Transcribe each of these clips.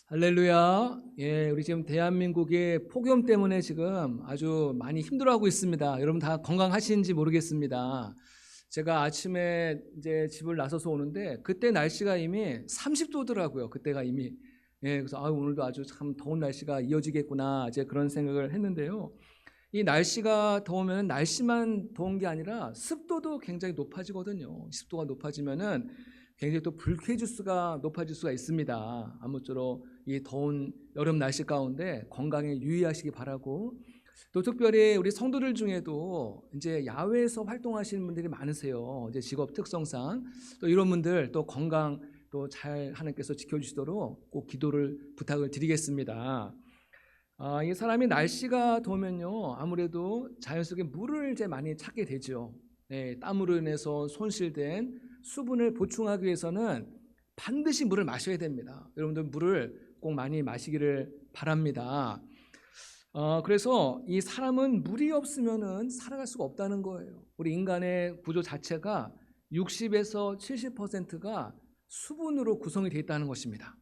할렐루야. 예, 우리 지금 대한민국의 폭염 때문에 지금 아주 많이 힘들어하고 있습니다. 여러분 다 건강하신지 모르겠습니다. 제가 아침에 이제 집을 나서서 오는데 그때 날씨가 이미 30도더라고요. 그때가 이미. 예, 그래서 오늘도 아주 참 더운 날씨가 이어지겠구나. 이제 그런 생각을 했는데요. 이 날씨가 더우면 날씨만 더운 게 아니라 습도도 굉장히 높아지거든요. 습도가 높아지면은 굉장히 또 불쾌지수가 높아질 수가 있습니다. 아무쪼록 이 더운 여름 날씨 가운데 건강에 유의하시기 바라고, 또 특별히 우리 성도들 중에도 이제 야외에서 활동하시는 분들이 많으세요. 이제 직업 특성상 또 이런 분들 또 건강 또 잘 하나님께서 지켜주시도록 꼭 기도를 부탁을 드리겠습니다. 이 사람이 날씨가 더우면요 아무래도 자연스럽게 물을 이제 많이 찾게 되죠. 네, 땀으로 인해서 손실된 수분을 보충하기 위해서는 반드시 물을 마셔야 됩니다. 여러분들 물을 꼭 많이 마시기를 바랍니다. 그래서 이 사람은 물이 없으면은 살아갈 수가 없다는 거예요. 우리 인간의 구조 자체가 60에서 70%가 수분으로 구성이 되어 있다는 것입니다.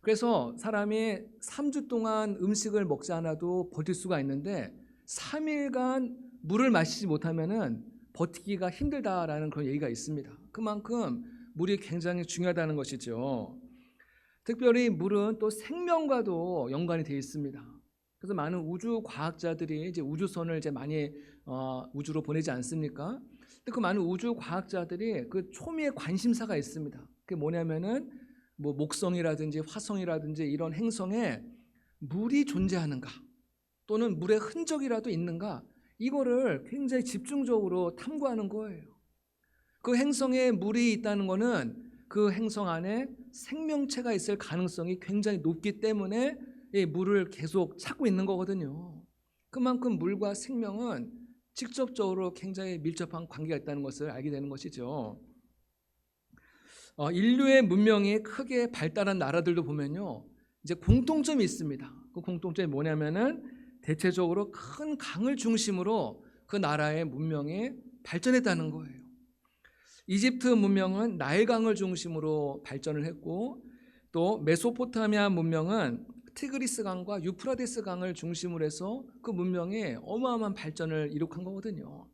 그래서 사람이 3주 동안 음식을 먹지 않아도 버틸 수가 있는데 3일간 물을 마시지 못하면은 버티기가 힘들다라는 그런 얘기가 있습니다. 그만큼 물이 굉장히 중요하다는 것이죠. 특별히 물은 또 생명과도 연관이 되어 있습니다. 그래서 많은 우주 과학자들이 이제 우주선을 이제 많이 우주로 보내지 않습니까? 근데 그 많은 우주 과학자들이 그 초미의 관심사가 있습니다. 그게 뭐냐면은 뭐 목성이라든지 화성이라든지 이런 행성에 물이 존재하는가, 또는 물의 흔적이라도 있는가, 이거를 굉장히 집중적으로 탐구하는 거예요. 그 행성에 물이 있다는 거는 그 행성 안에 생명체가 있을 가능성이 굉장히 높기 때문에 이 물을 계속 찾고 있는 거거든요. 그만큼 물과 생명은 직접적으로 굉장히 밀접한 관계가 있다는 것을 알게 되는 것이죠. 인류의 문명이 크게 발달한 나라들도 보면요, 이제 공통점이 있습니다. 그 공통점이 뭐냐면은 대체적으로 큰 강을 중심으로 그 나라의 문명이 발전했다는 거예요. 이집트 문명은 나일강을 중심으로 발전을 했고, 또 메소포타미아 문명은 티그리스 강과 유프라데스 강을 중심으로 해서 그 문명이 어마어마한 발전을 이룩한 거거든요.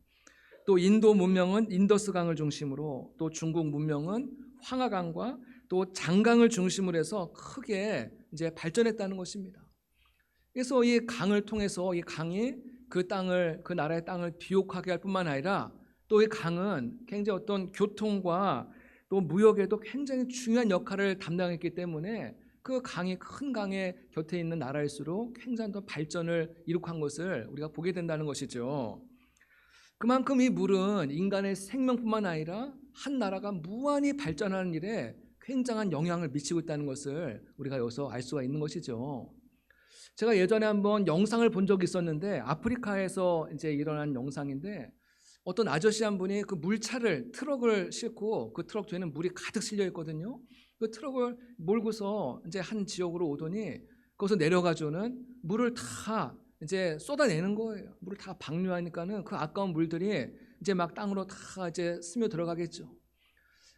또 인도 문명은 인더스 강을 중심으로, 또 중국 문명은 황하강과 또 장강을 중심으로 해서 크게 이제 발전했다는 것입니다. 그래서 이 강을 통해서 이 강이 그 땅을, 그 나라의 땅을 비옥하게 할 뿐만 아니라 또 이 강은 굉장히 어떤 교통과 또 무역에도 굉장히 중요한 역할을 담당했기 때문에 그 강이, 큰 강의 곁에 있는 나라일수록 굉장히 더 발전을 이룩한 것을 우리가 보게 된다는 것이죠. 그만큼 이 물은 인간의 생명뿐만 아니라 한 나라가 무한히 발전하는 일에 굉장한 영향을 미치고 있다는 것을 우리가 여기서 알 수가 있는 것이죠. 제가 예전에 한번 영상을 본 적이 있었는데, 아프리카에서 이제 일어난 영상인데, 어떤 아저씨 한 분이 그 물차를, 트럭을 싣고 그 트럭 뒤에는 물이 가득 실려 있거든요. 그 트럭을 몰고서 이제 한 지역으로 오더니 거기서 내려가지고는 물을 다 이제 쏟아내는 거예요. 물을 다 방류하니까는 그 아까운 물들이 이제 막 땅으로 다 이제 스며 들어가겠죠.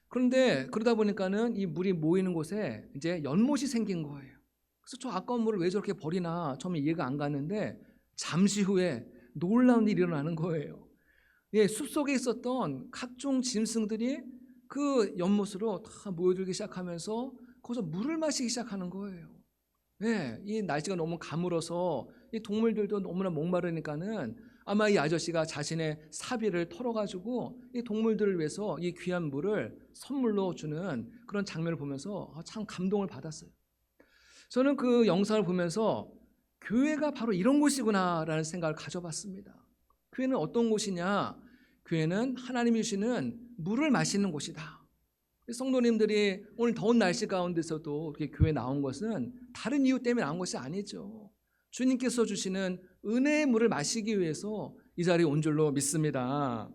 그런데 그러다 보니까는 이 물이 모이는 곳에 이제 연못이 생긴 거예요. 그래서 저 아까운 물을 왜 저렇게 버리나 처음에 이해가 안 갔는데, 잠시 후에 놀라운 일이 일어나는 거예요. 예, 숲속에 있었던 각종 짐승들이 그 연못으로 다 모여들기 시작하면서 거기서 물을 마시기 시작하는 거예요. 예, 이 날씨가 너무 가물어서 이 동물들도 너무나 목마르니까는 아마 이 아저씨가 자신의 사비를 털어가지고 이 동물들을 위해서 이 귀한 물을 선물로 주는 그런 장면을 보면서 참 감동을 받았어요. 저는 그 영상을 보면서 교회가 바로 이런 곳이구나라는 생각을 가져봤습니다. 교회는 어떤 곳이냐? 교회는 하나님이 주시는 물을 마시는 곳이다. 성도님들이 오늘 더운 날씨 가운데서도 이렇게 교회에 나온 것은 다른 이유 때문에 나온 것이 아니죠. 주님께서 주시는 은혜의 물을 마시기 위해서 이 자리에 온 줄로 믿습니다.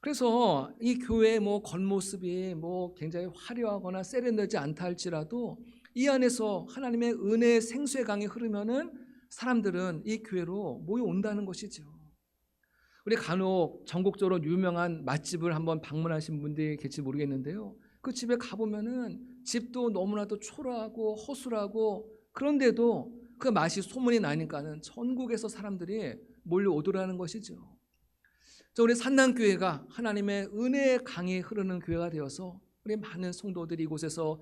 그래서 이 교회의 뭐 겉모습이 뭐 굉장히 화려하거나 세련되지 않다 할지라도 이 안에서 하나님의 은혜의 생수의 강이 흐르면은 사람들은 이 교회로 모여온다는 것이죠. 우리 간혹 전국적으로 유명한 맛집을 한번 방문하신 분들이 계실지 모르겠는데요, 그 집에 가보면은 집도 너무나도 초라하고 허술하고 그런데도 그 맛이 소문이 나니까는 전국에서 사람들이 몰려오더라는 것이죠. 우리 산남교회가 하나님의 은혜의 강이 흐르는 교회가 되어서 우리 많은 성도들이 이곳에서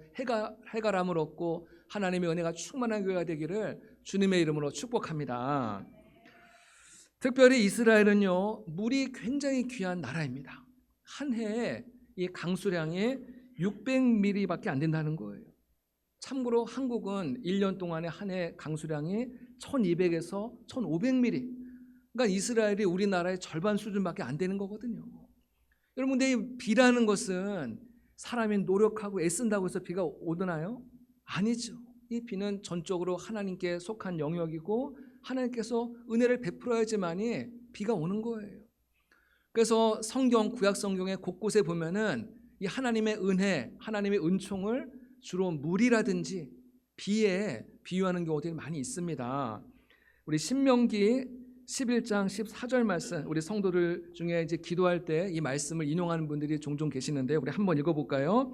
해가람을 얻고 하나님의 은혜가 충만한 교회가 되기를 주님의 이름으로 축복합니다. 특별히 이스라엘은요, 물이 굉장히 귀한 나라입니다. 한 해에 이 강수량이 600ml밖에 안 된다는 거예요. 참고로 한국은 1년 동안에 한 해 강수량이 1200에서 1500ml. 그러니까 이스라엘이 우리나라의 절반 수준밖에 안 되는 거거든요. 여러분, 근데 이 비라는 것은 사람이 노력하고 애쓴다고 해서 비가 오드나요? 아니죠. 이 비는 전적으로 하나님께 속한 영역이고 하나님께서 은혜를 베풀어야지만이 비가 오는 거예요. 그래서 구약 성경의 곳곳에 보면은 이 하나님의 은혜, 하나님의 은총을 주로 물이라든지 비에 비유하는 경우들이 많이 있습니다. 우리 신명기 11장 14절 말씀, 우리 성도들 중에 이제 기도할 때 이 말씀을 인용하는 분들이 종종 계시는데 우리 한번 읽어볼까요?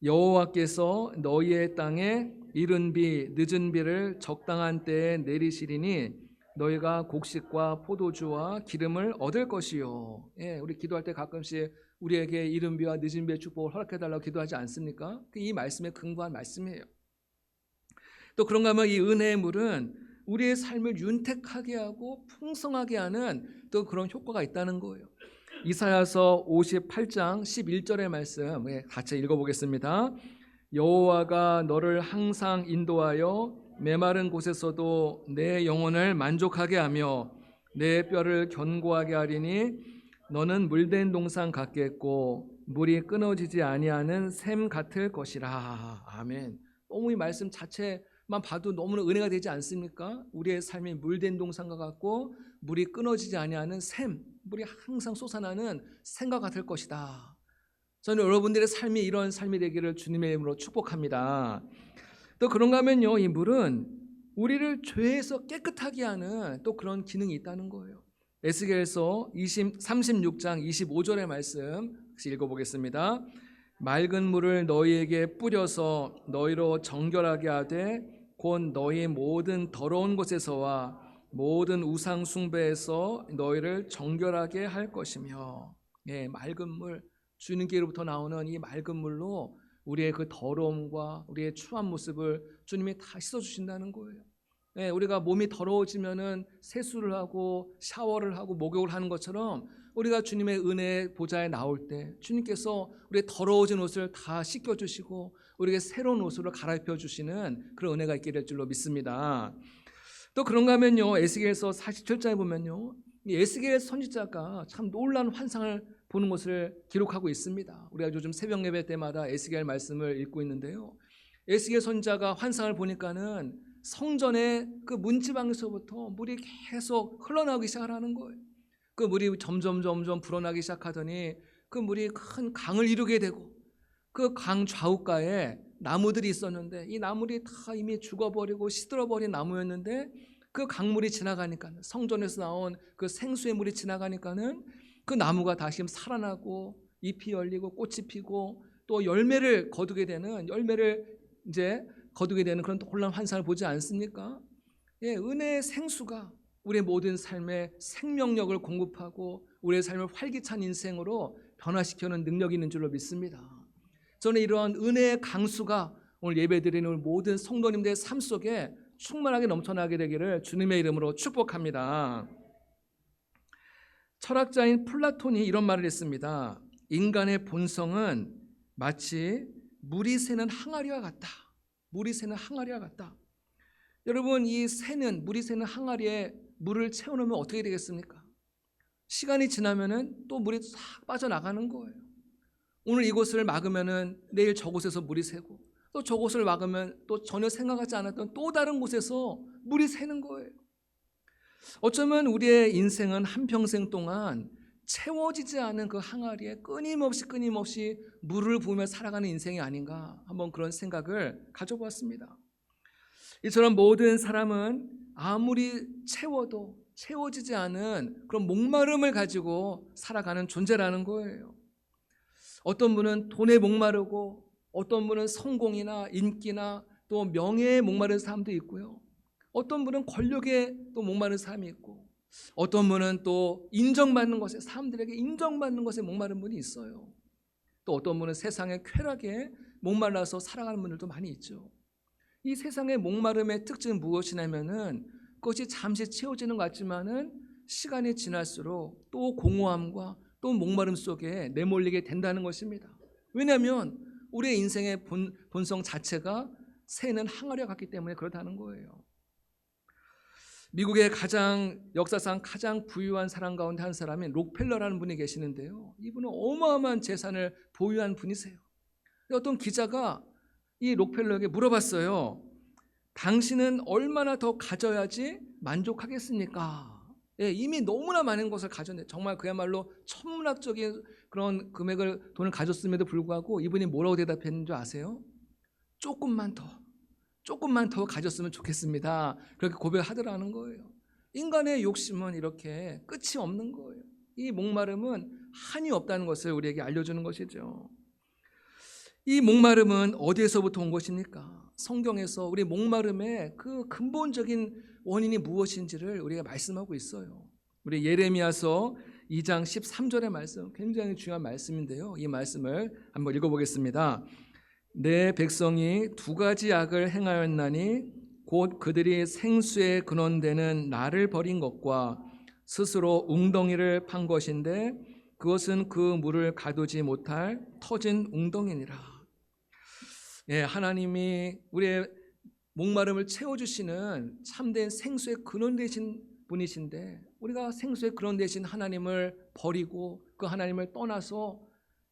여호와께서 너희의 땅에 이른 비, 늦은 비를 적당한 때에 내리시리니 너희가 곡식과 포도주와 기름을 얻을 것이요. 예, 우리 기도할 때 가끔씩 우리에게 이른 비와 늦은 비의 축복을 허락해달라고 기도하지 않습니까? 이 말씀에 근거한 말씀이에요. 또 그런가 하면 이 은혜의 물은 우리의 삶을 윤택하게 하고 풍성하게 하는 또 그런 효과가 있다는 거예요. 이사야서 58장 11절의 말씀 같이 읽어보겠습니다. 여호와가 너를 항상 인도하여 메마른 곳에서도 내 영혼을 만족하게 하며 내 뼈를 견고하게 하리니 너는 물된 동산 같겠고 물이 끊어지지 아니하는 샘 같을 것이라. 아멘. 너무 이 말씀 자체만 봐도 너무나 은혜가 되지 않습니까? 우리의 삶이 물된 동산과 같고 물이 끊어지지 아니하는 샘, 물이 항상 솟아나는 샘과 같을 것이다. 저는 여러분들의 삶이 이런 삶이 되기를 주님의 이름으로 축복합니다. 또 그런가 하면요, 이 물은 우리를 죄에서 깨끗하게 하는 또 그런 기능이 있다는 거예요. 에스겔서 36장 25절의 말씀 같이 읽어보겠습니다. 맑은 물을 너희에게 뿌려서 너희로 정결하게 하되 곧 너희 모든 더러운 곳에서와 모든 우상 숭배에서 너희를 정결하게 할 것이며. 예, 맑은 물, 주님께로부터 나오는 이 맑은 물로 우리의 그 더러움과 우리의 추한 모습을 주님이 다 씻어주신다는 거예요. 예, 우리가 몸이 더러워지면은 세수를 하고 샤워를 하고 목욕을 하는 것처럼 우리가 주님의 은혜 보좌에 나올 때 주님께서 우리의 더러워진 옷을 다 씻겨주시고 우리에게 새로운 옷으로 갈아입혀 주시는 그런 은혜가 있게 될 줄로 믿습니다. 또 그런가 하면요, 에스겔서 47장에 보면요, 이 에스겔 선지자가 참 놀라운 환상을 보는 것을 기록하고 있습니다. 우리가 요즘 새벽 예배 때마다 에스겔 말씀을 읽고 있는데요, 에스겔 선지자가 환상을 보니까는 성전의 그 문지방에서부터 물이 계속 흘러나오기 시작하는 거예요. 그 물이 점점 불어나기 시작하더니 그 물이 큰 강을 이루게 되고 그 강 좌우가에 나무들이 있었는데 이 나무들이 다 이미 죽어버리고 시들어버린 나무였는데 그 강물이 지나가니까는, 성전에서 나온 그 생수의 물이 지나가니까는 그 나무가 다시 살아나고 잎이 열리고 꽃이 피고 또 열매를 거두게 되는 그런 혼란 환상을 보지 않습니까? 예, 은혜의 생수가 우리의 모든 삶에 생명력을 공급하고 우리의 삶을 활기찬 인생으로 변화시키는 능력이 있는 줄로 믿습니다. 저는 이러한 은혜의 강수가 오늘 예배드리는 모든 성도님들의 삶 속에 충만하게 넘쳐나게 되기를 주님의 이름으로 축복합니다. 철학자인 플라톤이 이런 말을 했습니다. 인간의 본성은 마치 물이 새는 항아리와 같다. 물이 새는 항아리와 같다. 여러분, 이 물이 새는 항아리에 물을 채워놓으면 어떻게 되겠습니까? 시간이 지나면은 또 물이 싹 빠져나가는 거예요. 오늘 이곳을 막으면은 내일 저곳에서 물이 새고, 또 저곳을 막으면 또 전혀 생각하지 않았던 또 다른 곳에서 물이 새는 거예요. 어쩌면 우리의 인생은 한평생 동안 채워지지 않은 그 항아리에 끊임없이 물을 부으며 살아가는 인생이 아닌가, 한번 그런 생각을 가져보았습니다. 이처럼 모든 사람은 아무리 채워도 채워지지 않은 그런 목마름을 가지고 살아가는 존재라는 거예요. 어떤 분은 돈에 목마르고 어떤 분은 성공이나 인기나 또 명예에 목마른 사람도 있고요. 어떤 분은 권력에 또 목마른 사람이 있고, 어떤 분은 또 인정받는 것에, 사람들에게 인정받는 것에 목마른 분이 있어요. 또 어떤 분은 세상의 쾌락에 목말라서 살아가는 분들도 많이 있죠. 이 세상의 목마름의 특징은 무엇이냐면은 그것이 잠시 채워지는 것 같지만은 시간이 지날수록 또 공허함과 또 목마름 속에 내몰리게 된다는 것입니다. 왜냐하면 우리의 인생의 본성 자체가 새는 항아리와 같기 때문에 그렇다는 거예요. 미국의 역사상 가장 부유한 사람 가운데 한 사람인 록펠러라는 분이 계시는데요. 이분은 어마어마한 재산을 보유한 분이세요. 어떤 기자가 이 록펠러에게 물어봤어요. 당신은 얼마나 더 가져야지 만족하겠습니까? 예, 이미 너무나 많은 것을 가졌는데 정말 그야말로 천문학적인 그런 돈을 가졌음에도 불구하고 이분이 뭐라고 대답했는 줄 아세요? 조금만 더 가졌으면 좋겠습니다. 그렇게 고백하더라는 거예요. 인간의 욕심은 이렇게 끝이 없는 거예요. 이 목마름은 한이 없다는 것을 우리에게 알려주는 것이죠. 이 목마름은 어디에서부터 온 것입니까? 성경에서 우리 목마름의 그 근본적인 원인이 무엇인지를 우리가 말씀하고 있어요. 우리 예레미야서 2장 13절의 말씀, 굉장히 중요한 말씀인데요. 이 말씀을 한번 읽어보겠습니다. 내 백성이 두 가지 악을 행하였나니 곧 그들이 생수의 근원되는 나를 버린 것과 스스로 웅덩이를 판 것인데 그것은 그 물을 가두지 못할 터진 웅덩이니라. 예, 하나님이 우리의 목마름을 채워주시는 참된 생수의 근원 되신 분이신데 우리가 생수의 근원 되신 하나님을 버리고 그 하나님을 떠나서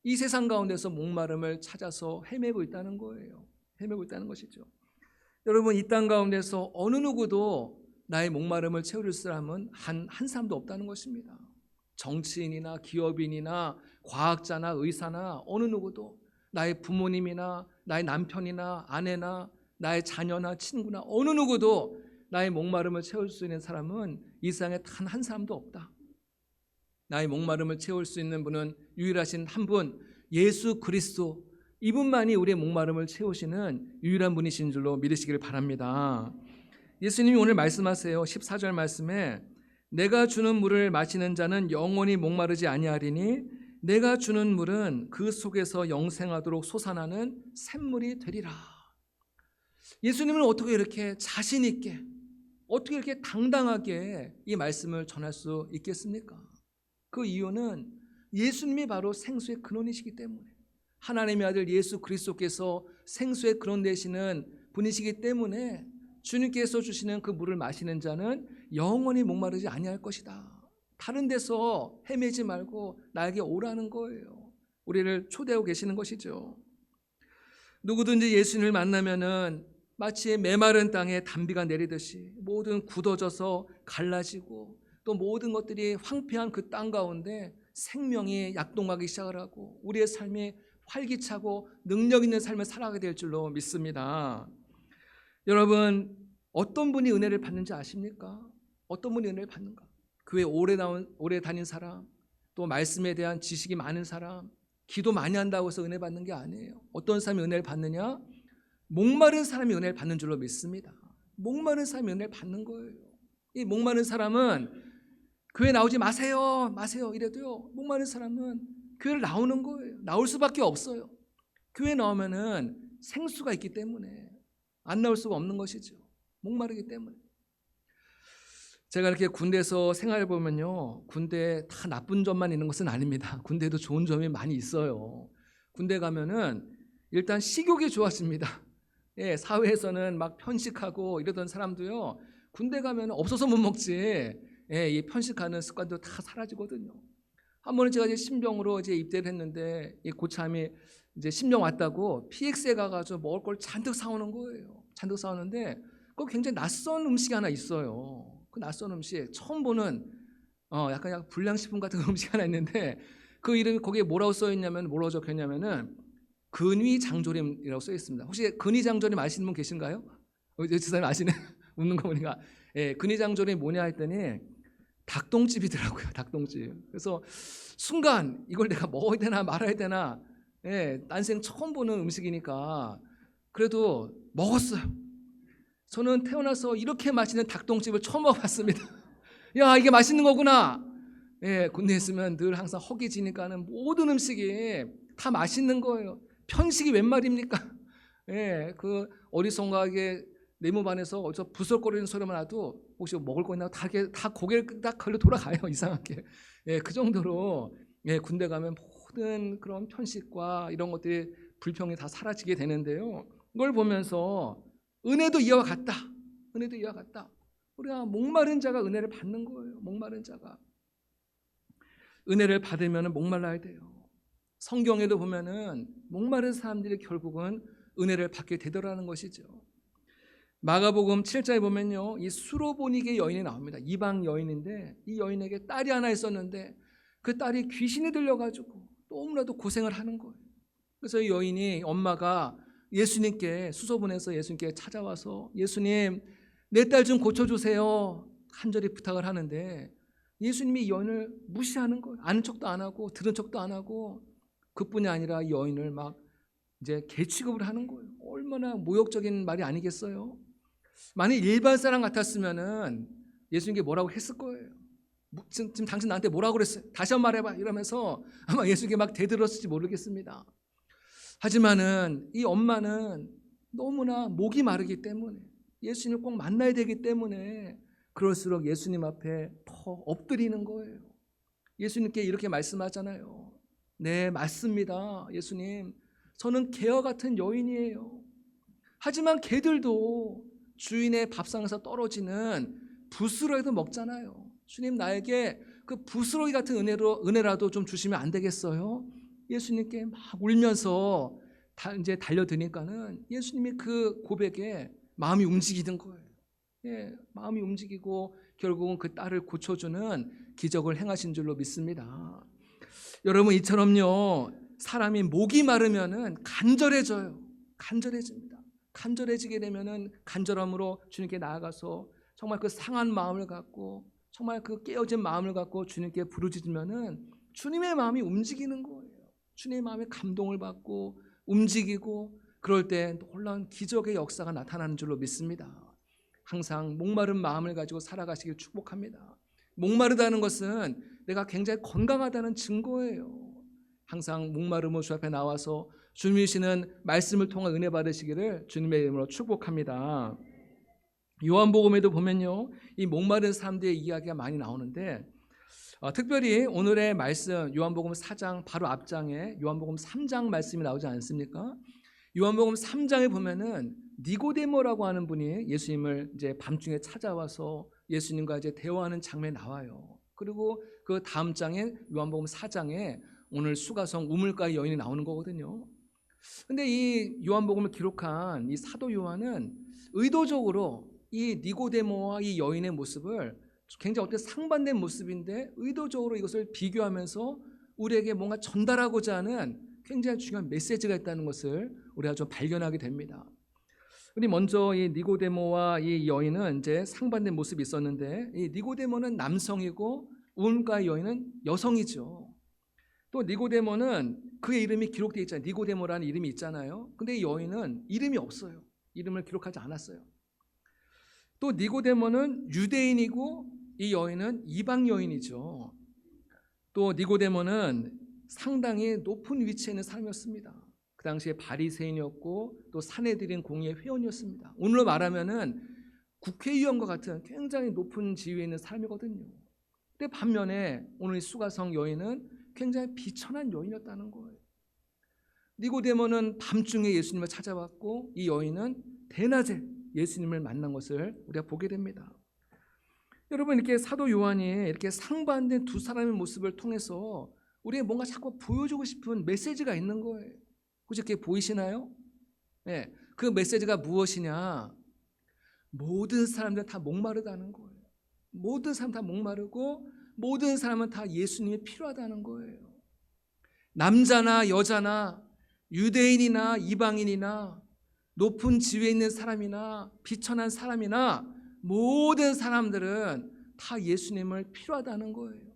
이 세상 가운데서 목마름을 찾아서 헤매고 있다는 거예요. 헤매고 있다는 것이죠. 여러분, 이 땅 가운데서 어느 누구도 나의 목마름을 채워줄 사람은 한 사람도 없다는 것입니다. 정치인이나 기업인이나 과학자나 의사나 어느 누구도 나의 부모님이나 나의 남편이나 아내나 나의 자녀나 친구나 어느 누구도 나의 목마름을 채울 수 있는 사람은 이 세상에 단 한 사람도 없다. 나의 목마름을 채울 수 있는 분은 유일하신 한 분, 예수 그리스도, 이분만이 우리의 목마름을 채우시는 유일한 분이신 줄로 믿으시기를 바랍니다. 예수님이 오늘 말씀하세요. 14절 말씀에 내가 주는 물을 마시는 자는 영원히 목마르지 아니하리니 내가 주는 물은 그 속에서 영생하도록 솟아나는 샘물이 되리라. 예수님은 어떻게 이렇게 자신 있게, 어떻게 이렇게 당당하게 이 말씀을 전할 수 있겠습니까? 그 이유는 예수님이 바로 생수의 근원이시기 때문에, 하나님의 아들 예수 그리스도께서 생수의 근원 되시는 분이시기 때문에 주님께서 주시는 그 물을 마시는 자는 영원히 목마르지 아니할 것이다. 다른 데서 헤매지 말고 나에게 오라는 거예요. 우리를 초대하고 계시는 것이죠. 누구든지 예수님을 만나면은 마치 메마른 땅에 단비가 내리듯이 모든 굳어져서 갈라지고 또 모든 것들이 황폐한 그 땅 가운데 생명이 약동하기 시작을 하고 우리의 삶이 활기차고 능력 있는 삶을 살아가게 될 줄로 믿습니다. 여러분, 어떤 분이 은혜를 받는지 아십니까? 어떤 분이 은혜를 받는가? 교회 오래 다닌 사람, 또 말씀에 대한 지식이 많은 사람, 기도 많이 한다고 해서 은혜 받는 게 아니에요. 어떤 사람이 은혜를 받느냐? 목마른 사람이 은혜를 받는 줄로 믿습니다. 목마른 사람이 은혜를 받는 거예요. 이 목마른 사람은 교회 나오지 마세요 이래도요, 목마른 사람은 교회를 나오는 거예요. 나올 수밖에 없어요. 교회 나오면은 생수가 있기 때문에 안 나올 수가 없는 것이죠. 목마르기 때문에. 제가 이렇게 군대에서 생활해 보면요, 군대에 다 나쁜 점만 있는 것은 아닙니다. 군대에도 좋은 점이 많이 있어요. 군대 가면은 일단 식욕이 좋아집니다. 예, 사회에서는 막 편식하고 이러던 사람도요, 군대 가면 없어서 못 먹지. 예, 이 편식하는 습관도 다 사라지거든요. 한 번은 제가 이제 신병으로 이제 입대를 했는데 이 고참이 이제 신병 왔다고 PX에 가가지고 먹을 걸 잔뜩 사오는 거예요. 잔뜩 사오는데 그 굉장히 낯선 음식이 하나 있어요. 그 낯선 음식, 처음 보는 약간 불량식품 같은 음식 하나 있는데 그 이름이 거기에 뭐라고 써 있냐면, 뭐라고 적혀 있냐면은 근위장조림이라고 써 있습니다. 혹시 근위장조림 아시는 분 계신가요? 지사님 아시네? 웃는 거 보니까. 예, 근위장조림이 뭐냐 했더니 닭똥집이더라고요. 닭똥집. 그래서 순간 이걸 내가 먹어야 되나 말아야 되나 난생 처음 보는 음식이니까 그래도 먹었어요. 저는 태어나서 이렇게 맛있는 닭똥집을 처음 먹어봤습니다. 야, 이게 맛있는 거구나. 군대에 있으면 늘 항상 허기지니까는 모든 음식이 다 맛있는 거예요. 편식이 웬 말입니까? 그 어리송하게 내무반에서 어디서 부설거리는 소리만 나도 혹시 먹을 거 있나 다 고개를 딱 걸려 돌아가요. 이상하게. 그 정도로 군대 가면 모든 그런 편식과 이런 것들이 불평이 다 사라지게 되는데요. 이걸 보면서 은혜도 이와 같다. 은혜도 이와 같다. 우리가 목마른 자가 은혜를 받는 거예요. 목마른 자가. 은혜를 받으면 목말라야 돼요. 성경에도 보면은 목마른 사람들이 결국은 은혜를 받게 되더라는 것이죠. 마가복음 7장에 보면요, 이 수로보니게 여인이 나옵니다. 이방 여인인데 이 여인에게 딸이 하나 있었는데 그 딸이 귀신이 들려가지고 너무나도 고생을 하는 거예요. 그래서 이 여인이 엄마가 예수님께 수소문해서 예수님께 찾아와서 예수님, 내 딸 좀 고쳐주세요 간절히 부탁을 하는데 예수님이 이 여인을 무시하는 거예요. 아는 척도 안 하고 들은 척도 안 하고 그뿐이 아니라 이 여인을 막 이제 개 취급을 하는 거예요. 얼마나 모욕적인 말이 아니겠어요? 만약 일반 사람 같았으면은 예수님께 뭐라고 했을 거예요. 지금 당신 나한테 뭐라고 그랬어요? 다시 한번 말해봐 이러면서 아마 예수님께 막 대들었을지 모르겠습니다. 하지만은 이 엄마는 너무나 목이 마르기 때문에 예수님을 꼭 만나야 되기 때문에 그럴수록 예수님 앞에 더 엎드리는 거예요. 예수님께 이렇게 말씀하잖아요. 네, 맞습니다. 예수님, 저는 개와 같은 여인이에요. 하지만 개들도 주인의 밥상에서 떨어지는 부스러기도 먹잖아요. 주님, 나에게 그 부스러기 같은 은혜라도 좀 주시면 안 되겠어요? 예수님께 막 울면서 이제 달려드니까는 예수님이 그 고백에 마음이 움직이는 거예요. 마음이 움직이고 결국은 그 딸을 고쳐주는 기적을 행하신 줄로 믿습니다. 여러분, 이처럼요, 사람이 목이 마르면은 간절해져요. 간절해집니다. 간절해지게 되면은 간절함으로 주님께 나아가서 정말 그 상한 마음을 갖고 정말 그 깨어진 마음을 갖고 주님께 부르짖으면은 주님의 마음이 움직이는 거예요. 주님의 마음에 감동을 받고 움직이고 그럴 때 놀라운 기적의 역사가 나타나는 줄로 믿습니다. 항상 목마른 마음을 가지고 살아가시길 축복합니다. 목마르다는 것은 내가 굉장히 건강하다는 증거예요. 항상 목마름으로 주 앞에 나와서 주님이 주시는 말씀을 통한 은혜 받으시기를 주님의 이름으로 축복합니다. 요한복음에도 보면요, 이 목마른 사람들의 이야기가 많이 나오는데 특별히 오늘의 말씀 요한복음 4장 바로 앞장에 요한복음 3장 말씀이 나오지 않습니까? 요한복음 3장에 보면은 니고데모라고 하는 분이 예수님을 이제 밤중에 찾아와서 예수님과 이제 대화하는 장면이 나와요. 그리고 그 다음 장에 요한복음 4장에 오늘 수가성 우물가의 여인이 나오는 거거든요. 근데 이 요한복음을 기록한 이 사도 요한은 의도적으로 이 니고데모와 이 여인의 모습을 굉장히 어떤 상반된 모습인데 의도적으로 이것을 비교하면서 우리에게 뭔가 전달하고자 하는 굉장히 중요한 메시지가 있다는 것을 우리가 좀 발견하게 됩니다. 우리 먼저 이 니고데모와 이 여인은 이제 상반된 모습이 있었는데 이 니고데모는 남성이고 우물가의 여인은 여성이죠. 또 니고데모는 그의 이름이 기록되어 있잖아요. 니고데모라는 이름이 있잖아요. 근데 이 여인은 이름이 없어요. 이름을 기록하지 않았어요. 또 니고데모는 유대인이고 이 여인은 이방 여인이죠. 또 니고데모는 상당히 높은 위치에 있는 사람이었습니다. 그 당시에 바리새인이었고 또 산헤드린 공의회 회원이었습니다. 오늘로 말하면은 국회의원과 같은 굉장히 높은 지위에 있는 사람이거든요. 근데 반면에 오늘 수가성 여인은 굉장히 비천한 여인이었다는 거예요. 니고데모는 밤중에 예수님을 찾아왔고 이 여인은 대낮에 예수님을 만난 것을 우리가 보게 됩니다. 여러분, 이렇게 사도 요한이 이렇게 상반된 두 사람의 모습을 통해서 우리에게 뭔가 자꾸 보여주고 싶은 메시지가 있는 거예요. 혹시 그게 보이시나요? 그 메시지가 무엇이냐? 모든 사람들 다 목마르다는 거예요. 모든 사람 다 목마르고 모든 사람은 다 예수님이 필요하다는 거예요. 남자나 여자나 유대인이나 이방인이나 높은 지위에 있는 사람이나 비천한 사람이나 모든 사람들은 다 예수님을 필요하다는 거예요.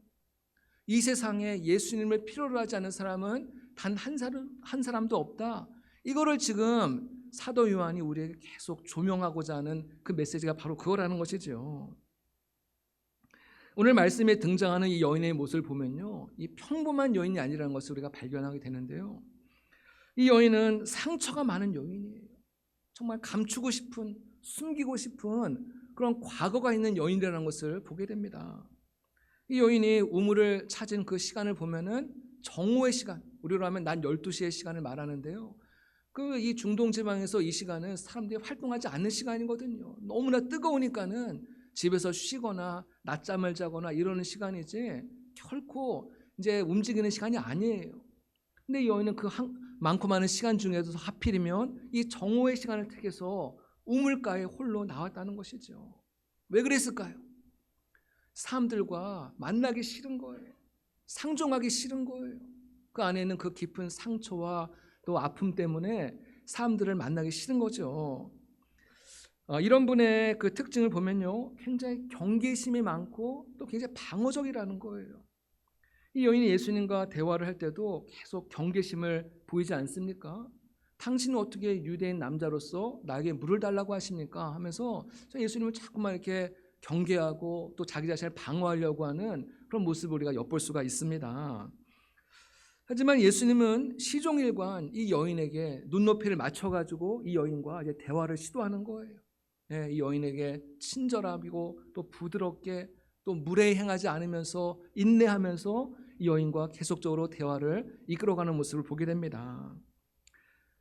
이 세상에 예수님을 필요로 하지 않는 사람은 단 한 사람도 없다. 이거를 지금 사도 요한이 우리에게 계속 조명하고자 하는 그 메시지가 바로 그거라는 것이죠. 오늘 말씀에 등장하는 이 여인의 모습을 보면요, 이 평범한 여인이 아니라는 것을 우리가 발견하게 되는데요, 이 여인은 상처가 많은 여인이에요. 정말 감추고 싶은, 숨기고 싶은 그런 과거가 있는 여인이라는 것을 보게 됩니다. 이 여인이 우물을 찾은 그 시간을 보면은 정오의 시간, 우리로 하면 낮 12시의 시간을 말하는데요, 이 중동 지방에서 이 시간은 사람들이 활동하지 않는 시간이거든요. 너무나 뜨거우니까는 집에서 쉬거나 낮잠을 자거나 이러는 시간이지 결코 이제 움직이는 시간이 아니에요. 근데 이 여인은 그 많고 많은 시간 중에서 하필이면 이 정오의 시간을 택해서 우물가에 홀로 나왔다는 것이죠. 왜 그랬을까요? 사람들과 만나기 싫은 거예요. 상종하기 싫은 거예요. 그 안에 있는 그 깊은 상처와 또 아픔 때문에 사람들을 만나기 싫은 거죠. 이런 분의 그 특징을 보면요, 굉장히 경계심이 많고 또 굉장히 방어적이라는 거예요. 이 여인이 예수님과 대화를 할 때도 계속 경계심을 보이지 않습니까? 당신은 어떻게 유대인 남자로서 나에게 물을 달라고 하십니까? 하면서 예수님을 자꾸만 이렇게 경계하고 또 자기 자신을 방어하려고 하는 그런 모습을 우리가 엿볼 수가 있습니다. 하지만 예수님은 시종일관 이 여인에게 눈높이를 맞춰가지고 이 여인과 이제 대화를 시도하는 거예요. 네, 이 여인에게 친절하고 또 부드럽게 또 무례히 행하지 않으면서 인내하면서 이 여인과 계속적으로 대화를 이끌어가는 모습을 보게 됩니다.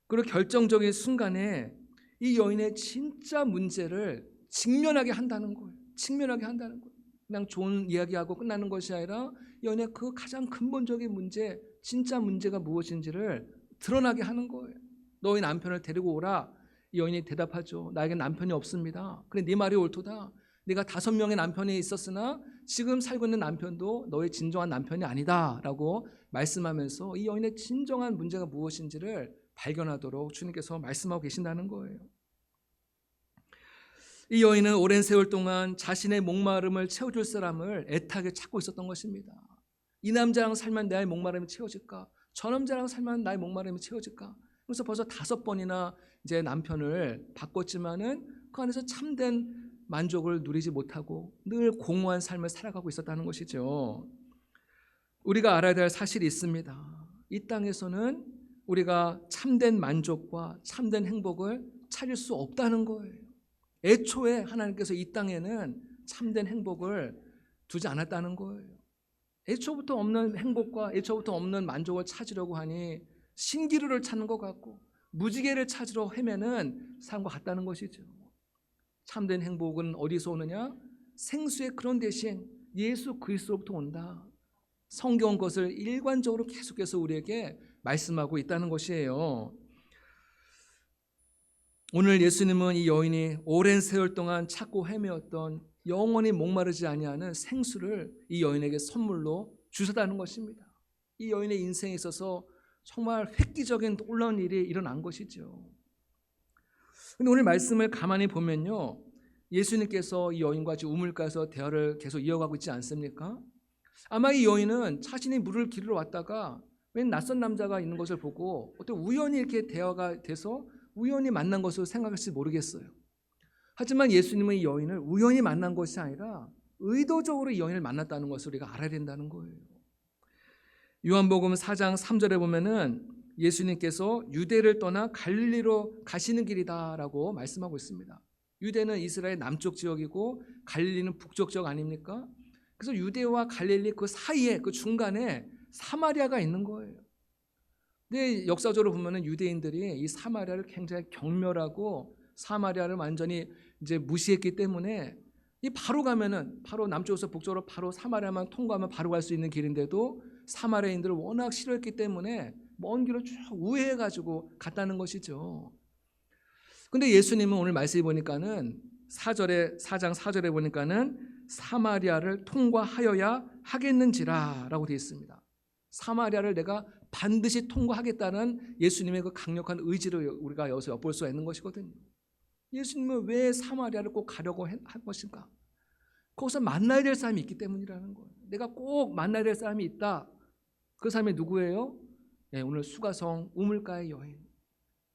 그리고 결정적인 순간에 이 여인의 진짜 문제를 직면하게 한다는 거예요. 직면하게 한다는 거예요. 그냥 좋은 이야기하고 끝나는 것이 아니라 여인의 그 가장 근본적인 문제, 진짜 문제가 무엇인지를 드러나게 하는 거예요. 너희 남편을 데리고 오라. 이 여인이 대답하죠. 나에게 남편이 없습니다. 그래, 네 말이 옳도다. 네가 5명의 남편이 있었으나 지금 살고 있는 남편도 너의 진정한 남편이 아니다 라고 말씀하면서 이 여인의 진정한 문제가 무엇인지를 발견하도록 주님께서 말씀하고 계신다는 거예요. 이 여인은 오랜 세월 동안 자신의 목마름을 채워줄 사람을 애타게 찾고 있었던 것입니다. 이 남자랑 살면 나의 목마름이 채워질까? 저 남자랑 살면 나의 목마름이 채워질까? 그래서 벌써 5번이나 이제 남편을 바꿨지만은 그 안에서 참된 만족을 누리지 못하고 늘 공허한 삶을 살아가고 있었다는 것이죠. 우리가 알아야 될 사실이 있습니다. 이 땅에서는 우리가 참된 만족과 참된 행복을 찾을 수 없다는 거예요. 애초에 하나님께서 이 땅에는 참된 행복을 두지 않았다는 거예요. 애초부터 없는 행복과 애초부터 없는 만족을 찾으려고 하니 신기루를 찾는 것 같고 무지개를 찾으러 헤매는 삶과 같다는 것이죠. 참된 행복은 어디서 오느냐? 생수의 그런 대신 예수 그리스도로부터 온다. 성경은 그것을 일관적으로 계속해서 우리에게 말씀하고 있다는 것이에요. 오늘 예수님은 이 여인이 오랜 세월 동안 찾고 헤매었던 영원히 목마르지 아니하는 생수를 이 여인에게 선물로 주셨다는 것입니다. 이 여인의 인생에 있어서 정말 획기적인 놀라운 일이 일어난 것이죠. 근데 오늘 말씀을 가만히 보면요, 예수님께서 이 여인과 지금 우물가에서 대화를 계속 이어가고 있지 않습니까? 아마 이 여인은 자신이 물을 기르러 왔다가 웬 낯선 남자가 있는 것을 보고 어떤 우연히 이렇게 대화가 돼서 우연히 만난 것으로 생각할지 모르겠어요. 하지만 예수님은 이 여인을 우연히 만난 것이 아니라 의도적으로 이 여인을 만났다는 것을 우리가 알아야 된다는 거예요. 요한복음 4장 3절에 보면은 예수님께서 유대를 떠나 갈릴리로 가시는 길이다라고 말씀하고 있습니다. 유대는 이스라엘 남쪽 지역이고 갈릴리는 북쪽 지역 아닙니까? 그래서 유대와 갈릴리 그 사이에 그 중간에 사마리아가 있는 거예요. 근데 역사적으로 보면은 유대인들이 이 사마리아를 굉장히 경멸하고 사마리아를 완전히 이제 무시했기 때문에 이 바로 가면은 바로 남쪽에서 북쪽으로 바로 사마리아만 통과하면 바로 갈 수 있는 길인데도 사마리아인들을 워낙 싫어했기 때문에 먼 길을 쭉 우회해가지고 갔다는 것이죠. 근데 예수님은 오늘 말씀해 보니까는 4장 4절에 보니까는 사마리아를 통과하여야 하겠는지라 라고 되어 있습니다. 사마리아를 내가 반드시 통과하겠다는 예수님의 그 강력한 의지를 우리가 여기서 엿볼 수가 있는 것이거든요. 예수님은 왜 사마리아를 꼭 가려고 한 것인가? 거기서 만나야 될 사람이 있기 때문이라는 거예요. 내가 꼭 만나야 될 사람이 있다. 그 사람이 누구예요? 오늘 수가성 우물가의 여인,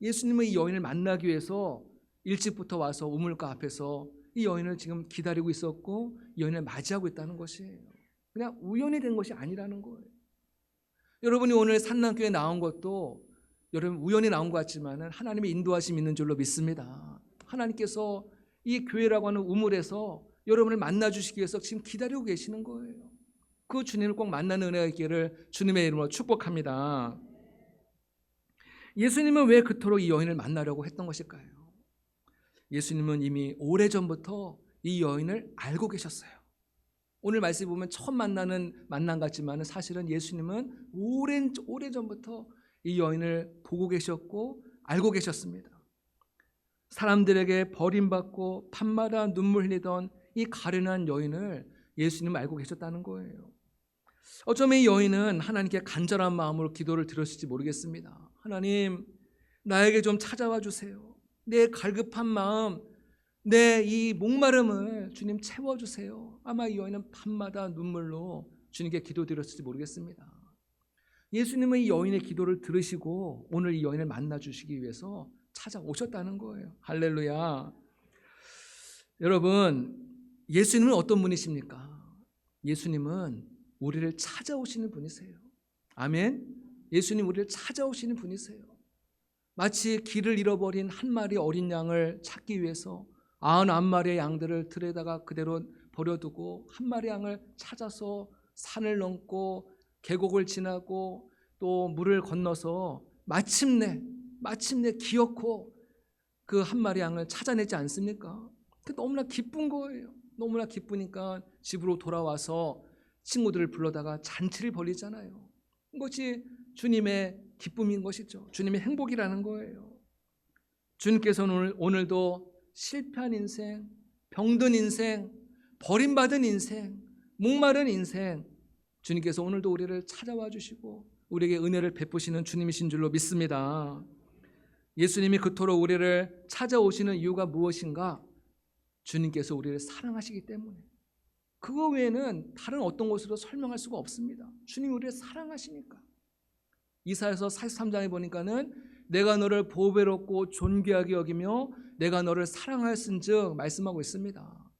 예수님은 이 여인을 만나기 위해서 일찍부터 와서 우물가 앞에서 이 여인을 지금 기다리고 있었고 이 여인을 맞이하고 있다는 것이에요. 그냥 우연히 된 것이 아니라는 거예요. 여러분이 오늘 산남교회에 나온 것도 여러분 우연히 나온 것 같지만 하나님의 인도하심이 있는 줄로 믿습니다. 하나님께서 이 교회라고 하는 우물에서 여러분을 만나주시기 위해서 지금 기다리고 계시는 거예요. 그 주님을 꼭 만나는 은혜가 있기를 주님의 이름으로 축복합니다. 예수님은 왜 그토록 이 여인을 만나려고 했던 것일까요? 예수님은 이미 오래전부터 이 여인을 알고 계셨어요. 오늘 말씀 보면 처음 만나는 만남 같지만 사실은 예수님은 오래전부터 이 여인을 보고 계셨고 알고 계셨습니다. 사람들에게 버림받고 밤마다 눈물 흘리던 이 가련한 여인을 예수님은 알고 계셨다는 거예요. 어쩌면 이 여인은 하나님께 간절한 마음으로 기도를 드렸을지 모르겠습니다. 하나님, 나에게 좀 찾아와 주세요. 내 갈급한 마음, 내 이 목마름을 주님 채워주세요. 아마 이 여인은 밤마다 눈물로 주님께 기도드렸을지 모르겠습니다. 예수님은 이 여인의 기도를 들으시고 오늘 이 여인을 만나주시기 위해서 찾아오셨다는 거예요. 할렐루야. 여러분, 예수님은 어떤 분이십니까? 예수님은 우리를 찾아오시는 분이세요. 아멘. 예수님 우리를 찾아오시는 분이세요. 마치 길을 잃어버린 한 마리 어린 양을 찾기 위해서 99마리의 양들을 들에다가 그대로 버려두고 한 마리 양을 찾아서 산을 넘고 계곡을 지나고 또 물을 건너서 마침내 기어코 그 한 마리 양을 찾아내지 않습니까? 너무나 기쁜 거예요. 너무나 기쁘니까 집으로 돌아와서 친구들을 불러다가 잔치를 벌이잖아요. 이것이 주님의 기쁨인 것이죠. 주님의 행복이라는 거예요. 주님께서는 오늘도 실패한 인생, 병든 인생, 버림받은 인생, 목마른 인생, 주님께서 오늘도 우리를 찾아와 주시고 우리에게 은혜를 베푸시는 주님이신 줄로 믿습니다. 예수님이 그토록 우리를 찾아오시는 이유가 무엇인가? 주님께서 우리를 사랑하시기 때문에. 그거 외에는 다른 어떤 것으로 설명할 수가 없습니다. 주님이 우리를 사랑하시니까. 이사야서 43장에 보니까는 내가 너를 보배롭고 존귀하게 여기며 내가 너를 사랑하였은즉 말씀하고 있습니다.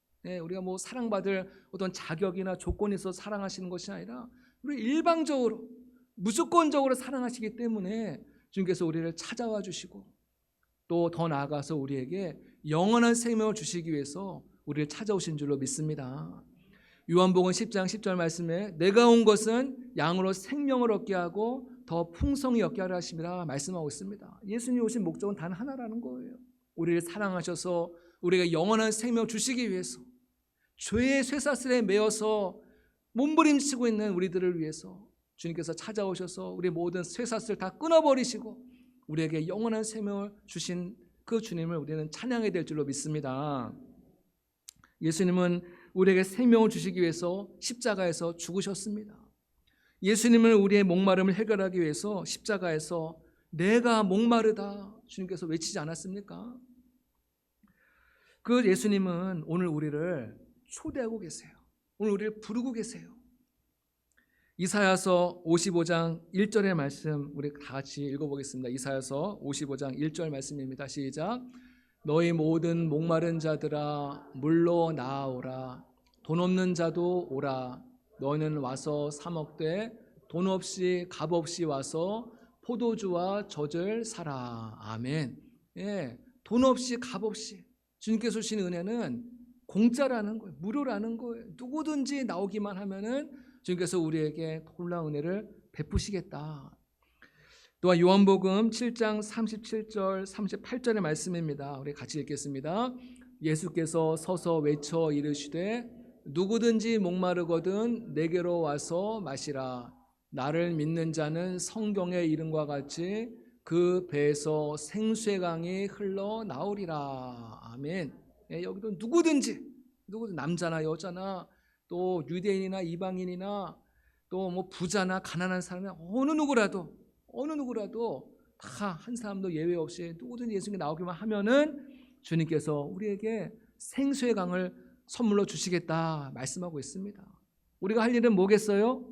우리가 뭐 사랑받을 어떤 자격이나 조건이 있어서 사랑하시는 것이 아니라 우리 일방적으로 무조건적으로 사랑하시기 때문에 주님께서 우리를 찾아와 주시고 또 더 나아가서 우리에게 영원한 생명을 주시기 위해서 우리를 찾아오신 줄로 믿습니다. 요한복음 10장 10절 말씀에 내가 온 것은 양으로 생명을 얻게 하고 더 풍성히 얻게 하려 하심이라 말씀하고 있습니다. 예수님이 오신 목적은 단 하나라는 거예요. 우리를 사랑하셔서 우리가 영원한 생명을 주시기 위해서 죄의 쇠사슬에 매여서 몸부림치고 있는 우리들을 위해서 주님께서 찾아오셔서 우리 모든 쇠사슬 다 끊어버리시고 우리에게 영원한 생명을 주신 그 주님을 우리는 찬양해야 될 줄로 믿습니다. 예수님은 우리에게 생명을 주시기 위해서 십자가에서 죽으셨습니다. 예수님은 우리의 목마름을 해결하기 위해서 십자가에서 내가 목마르다 주님께서 외치지 않았습니까? 그 예수님은 오늘 우리를 초대하고 계세요. 오늘 우리를 부르고 계세요. 이사야서 55장 1절의 말씀 우리 다 같이 읽어보겠습니다. 이사야서 55장 1절 말씀입니다. 시작. 너희 모든 목마른 자들아 물로 나아오라. 돈 없는 자도 오라. 너희는 와서 사 먹되 돈 없이 값 없이 와서 포도주와 젖을 사라. 아멘. 돈 없이 값 없이 주님께서 주신 은혜는 공짜라는 거예요. 무료라는 거예요. 누구든지 나오기만 하면은 주님께서 우리에게 놀라운 은혜를 베푸시겠다. 또한 요한복음 7장 37절 38절의 말씀입니다. 우리 같이 읽겠습니다. 예수께서 서서 외쳐 이르시되 누구든지 목마르거든 내게로 와서 마시라. 나를 믿는 자는 성경의 이름과 같이 그 배에서 생수의 강이 흘러나오리라. 아멘. 여기도 누구든지 남자나 여자나 또 유대인이나 이방인이나 또 뭐 부자나 가난한 사람이나 어느 누구라도 다 한 사람도 예외 없이 누구든지 예수님께 나오기만 하면은 주님께서 우리에게 생수의 강을 선물로 주시겠다 말씀하고 있습니다. 우리가 할 일은 뭐겠어요?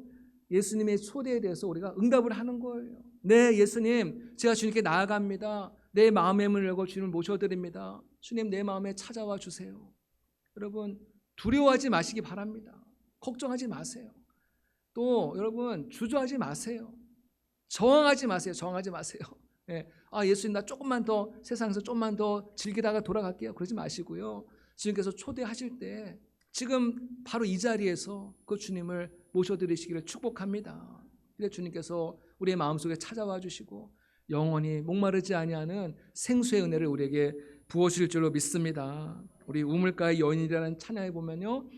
예수님의 초대에 대해서 우리가 응답을 하는 거예요. 네, 예수님, 제가 주님께 나아갑니다. 내 마음의 문을 열고 주님을 모셔드립니다. 주님, 내 마음에 찾아와 주세요. 여러분, 두려워하지 마시기 바랍니다. 걱정하지 마세요. 또 여러분, 주저하지 마세요. 저항하지 마세요. 저항하지 마세요. 예. 예수님, 나 조금만 더 세상에서 좀만 더 즐기다가 돌아갈게요. 그러지 마시고요. 주님께서 초대하실 때 지금 바로 이 자리에서 그 주님을 모셔드리시기를 축복합니다. 그래서 주님께서 우리의 마음속에 찾아와 주시고 영원히 목마르지 아니하는 생수의 은혜를 우리에게 부어주실 줄로 믿습니다. 우리 우물가의 여인이라는 찬양에 보면요,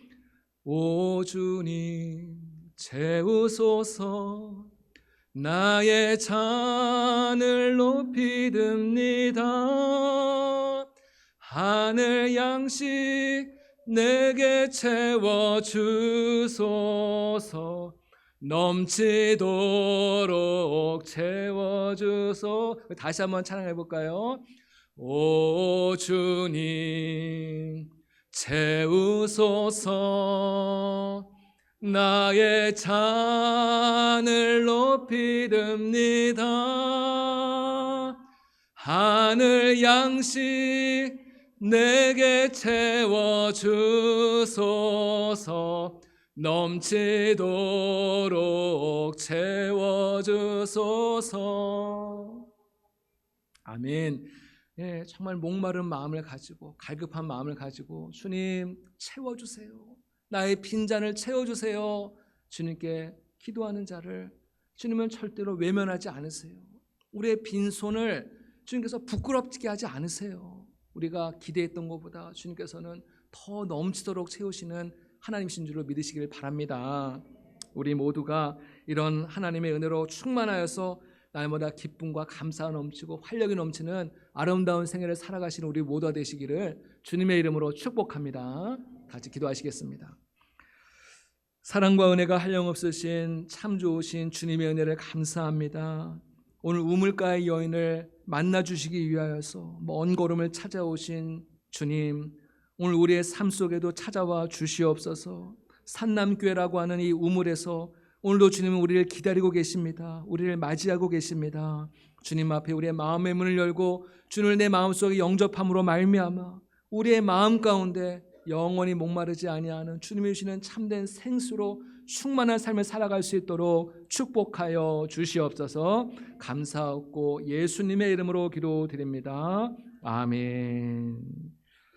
오 주님 채우소서 나의 잔을 높이 듭니다. 하늘 양식 내게 채워주소서 넘치도록 채워주소. 다시 한번 찬양해 볼까요? 오 주님 채우소서 나의 잔을 높이 듭니다. 하늘 양식 내게 채워주소서 넘치도록 채워주소서. 아멘. 예, 정말 목마른 마음을 가지고 갈급한 마음을 가지고 주님 채워주세요. 나의 빈잔을 채워주세요. 주님께 기도하는 자를 주님은 절대로 외면하지 않으세요. 우리의 빈손을 주님께서 부끄럽게 하지 않으세요. 우리가 기대했던 것보다 주님께서는 더 넘치도록 채우시는 하나님이신 줄로 믿으시길 바랍니다. 우리 모두가 이런 하나님의 은혜로 충만하여서 날마다 기쁨과 감사가 넘치고 활력이 넘치는 아름다운 생애를 살아가시는 우리 모두가 되시기를 주님의 이름으로 축복합니다. 같이 기도하시겠습니다. 사랑과 은혜가 한량없으신 참 좋으신 주님의 은혜를 감사합니다. 오늘 우물가의 여인을 만나주시기 위하여서 먼 걸음을 찾아오신 주님, 오늘 우리의 삶 속에도 찾아와 주시옵소서. 산남교회라고 하는 이 우물에서 오늘도 주님은 우리를 기다리고 계십니다. 우리를 맞이하고 계십니다. 주님 앞에 우리의 마음의 문을 열고 주님을 내 마음속에 영접함으로 말미암아 우리의 마음 가운데 영원히 목마르지 아니하는 주님이 주시는 참된 생수로 충만한 삶을 살아갈 수 있도록 축복하여 주시옵소서. 감사하고 예수님의 이름으로 기도드립니다. 아멘.